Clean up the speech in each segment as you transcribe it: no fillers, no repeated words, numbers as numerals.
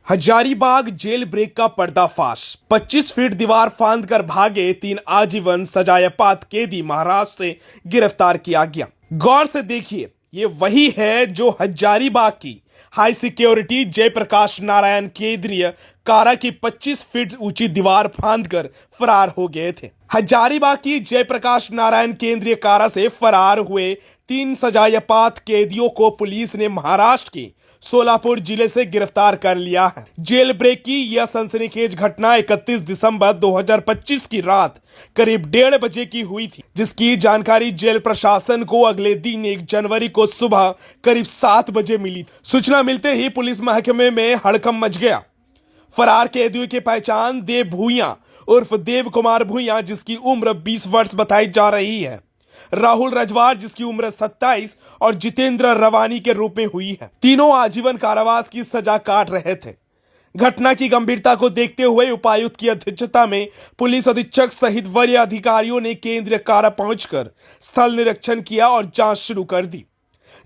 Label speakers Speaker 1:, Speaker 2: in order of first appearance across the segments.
Speaker 1: Hazaribagh jail break का पर्दाफाश। 25 feet दीवार फांदकर भागे 3 आजीवन सजायापात कैदी महाराष्ट्र से गिरफ्तार किया गया। गौर से देखिए, ये वही है जो हजारीबाग की हाई सिक्योरिटी जयप्रकाश नारायण केंद्रीय कारा की 25 फीट ऊंची दीवार फांदकर फरार हो गए थे। हजारीबाग की जयप्रकाश नारायण केंद्रीय कारा से फरार हुए 3 सजायापात कैदियों को पुलिस ने महाराष्ट्र के सोलापुर जिले से गिरफ्तार कर लिया है। जेल ब्रेक की यह सनसनीखेज घटना 31 दिसंबर 2025 की रात करीब 1:30 बजे की हुई थी, जिसकी जानकारी जेल प्रशासन को अगले दिन 1 जनवरी को सुबह करीब 7 बजे मिली। सूचना मिलते ही पुलिस महकमे में हड़कंप मच गया। फरार कैदियों की पहचान देव भूइया उर्फ देव कुमार भूइया, जिसकी उम्र 20 वर्ष बताई जा रही है, राहुल रजवार जिसकी उम्र 27 और जितेंद्र रवानी के रूप में हुई है। तीनों आजीवन कारावास की सजा काट रहे थे। घटना की गंभीरता को देखते हुए उपायुक्त की अध्यक्षता में पुलिस अधीक्षक सहित वरीय अधिकारियों ने केंद्रीय कारा पहुंचकर स्थल निरीक्षण किया और जांच शुरू कर दी।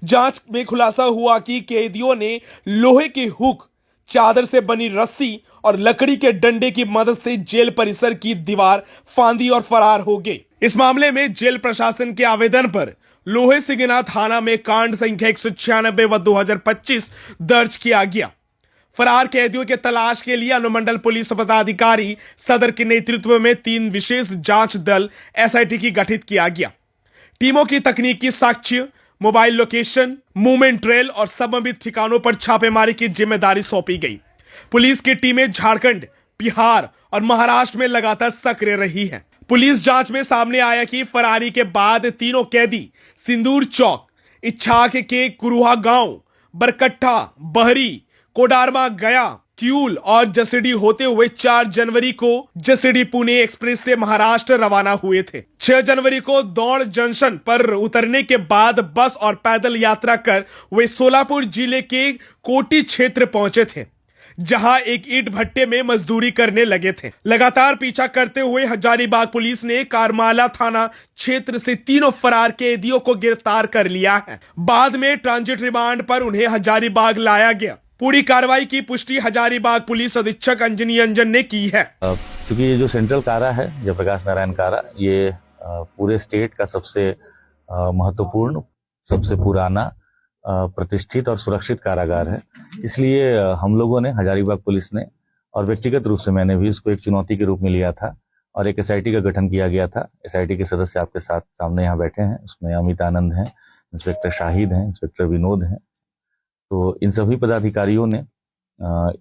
Speaker 1: जांच में खुलासा हुआ कि कैदियों ने लोहे की हुक, चादर से बनी रस्सी और लकड़ी के डंडे की मदद से जेल परिसर की दीवार फांदी और फरार हो गए। इस मामले में जेल प्रशासन के आवेदन पर लोहे सिंगना थाना में कांड संख्या 196/2025 दर्ज किया गया। फरार कैदियों के तलाश के लिए अनुमंडल पुलिस पदाधिकारी सदर के नेतृत्व में 3 विशेष जांच दल SIT की गठित किया गया। टीमों की तकनीकी साक्ष्य, मोबाइल लोकेशन, मूवमेंट ट्रेल और संबंधित ठिकानों पर छापेमारी की जिम्मेदारी सौंपी गई। पुलिस की टीमें झारखंड, बिहार और महाराष्ट्र में लगातार सक्रिय रही है। पुलिस जांच में सामने आया कि फरारी के बाद तीनों कैदी सिंदूर चौक, इच्छाक के कुरुहा गांव, बरकट्ठा, बहरी, कोडारमा, गया, क्यूल और जसीडी होते हुए 4 जनवरी को जसीडी पुणे एक्सप्रेस से महाराष्ट्र रवाना हुए थे। 6 जनवरी को दौड़ जंक्शन पर उतरने के बाद बस और पैदल यात्रा कर वे सोलापुर जिले के कोटी क्षेत्र पहुंचे थे, जहां एक ईंट भट्टे में मजदूरी करने लगे थे। लगातार पीछा करते हुए हजारीबाग पुलिस ने कारमाला थाना क्षेत्र से तीनों फरार कैदियों को गिरफ्तार कर लिया है। बाद में ट्रांजिट रिमांड पर उन्हें हजारीबाग लाया गया। पूरी कार्रवाई की पुष्टि हजारीबाग पुलिस अधीक्षक अंजनी अंजन ने की है।
Speaker 2: क्योंकि ये जो सेंट्रल कारा है जयप्रकाश नारायण कारा, ये पूरे स्टेट का सबसे महत्वपूर्ण, सबसे पुराना, प्रतिष्ठित और सुरक्षित कारागार है। इसलिए हम लोगों ने, हजारीबाग पुलिस ने और व्यक्तिगत रूप से मैंने भी इसको एक चुनौती के रूप में लिया था और एक SIT का गठन किया गया था। SIT के सदस्य आपके साथ सामने यहाँ बैठे हैं। उसमें अमित आनंद हैं, इंस्पेक्टर शाहिद हैं, इंस्पेक्टर विनोद हैं। तो इन सभी पदाधिकारियों ने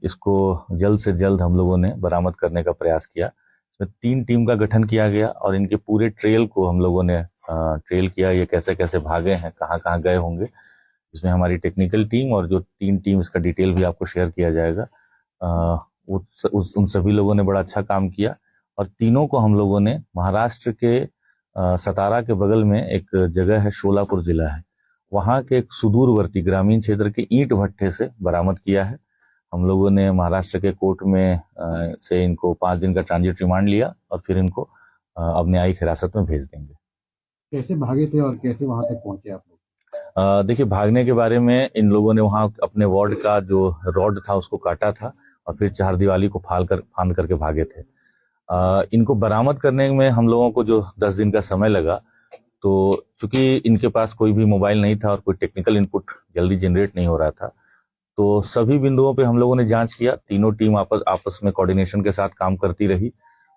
Speaker 2: इसको जल्द से जल्द हम लोगों ने बरामद करने का प्रयास किया। इसमें 3 टीम का गठन किया गया और इनके पूरे ट्रेल को हम लोगों ने ट्रेल किया। ये कैसे कैसे भागे हैं, कहाँ कहाँ गए होंगे। इसमें हमारी टेक्निकल टीम और जो 3 टीम, इसका डिटेल भी आपको शेयर किया जाएगा, उन सभी लोगों ने बड़ा अच्छा काम किया। और तीनों को हम लोगों ने महाराष्ट्र के सतारा के बगल में एक जगह है, सोलापुर जिला है, वहाँ के एक सुदूरवर्ती ग्रामीण क्षेत्र के ईंट भट्टे से बरामद किया है। हम लोगों ने महाराष्ट्र के कोर्ट में से इनको 5 दिन का ट्रांजिट रिमांड लिया और फिर इनको अब न्यायिक हिरासत में भेज देंगे।
Speaker 3: कैसे भागे थे और कैसे वहां तक पहुंचे आप लोग?
Speaker 2: देखिए, भागने के बारे में इन लोगों ने वहां अपने वार्ड का जो रॉड था उसको काटा था और फिर चारदीवारी को फांद करके भागे थे। इनको बरामद करने में हम लोगों को जो 10 दिन का समय लगा, तो चूंकि इनके पास कोई भी मोबाइल नहीं था और कोई टेक्निकल इनपुट जल्दी जनरेट नहीं हो रहा था, तो सभी बिंदुओं पे हम लोगों ने जांच किया। तीनों टीम आपस में कोऑर्डिनेशन के साथ काम करती रही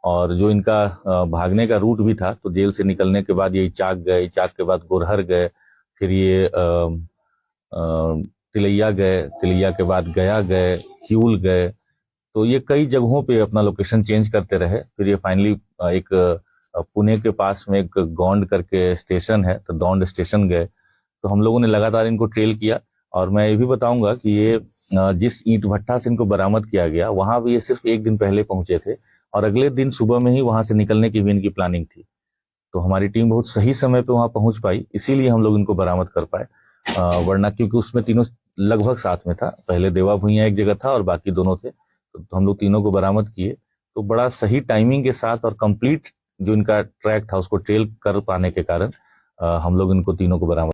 Speaker 2: और जो इनका भागने का रूट भी था, तो जेल से निकलने के बाद ये इचाक गए, इचाक के बाद गोरहर गए, फिर ये तिलैया गए, तिलैया के बाद गया गए, क्यूल गए। तो ये कई जगहों पे अपना लोकेशन चेंज करते रहे। फिर ये फाइनली एक पुणे के पास में एक गौंड करके स्टेशन है, तो दौंड स्टेशन गए। तो हम लोगों ने लगातार इनको ट्रेल किया और मैं ये भी बताऊंगा कि ये जिस ईंट भट्टा से इनको बरामद किया गया, वहां भी ये सिर्फ 1 दिन पहले पहुंचे थे और अगले दिन सुबह में ही वहां से निकलने की भी इनकी प्लानिंग थी। तो हमारी टीम बहुत सही समय पे वहां पहुंच पाई, इसीलिए हम लोग इनको बरामद कर पाए। वरना क्योंकि उसमें तीनों लगभग साथ में था, पहले देवा भुइया एक जगह था और बाकी दोनों थे, तो हम लोग तीनों को बरामद किए। तो बड़ा सही टाइमिंग के साथ और कंप्लीट जो इनका ट्रैक था उसको ट्रेल कर पाने के कारण हम लोग इनको तीनों को बरामद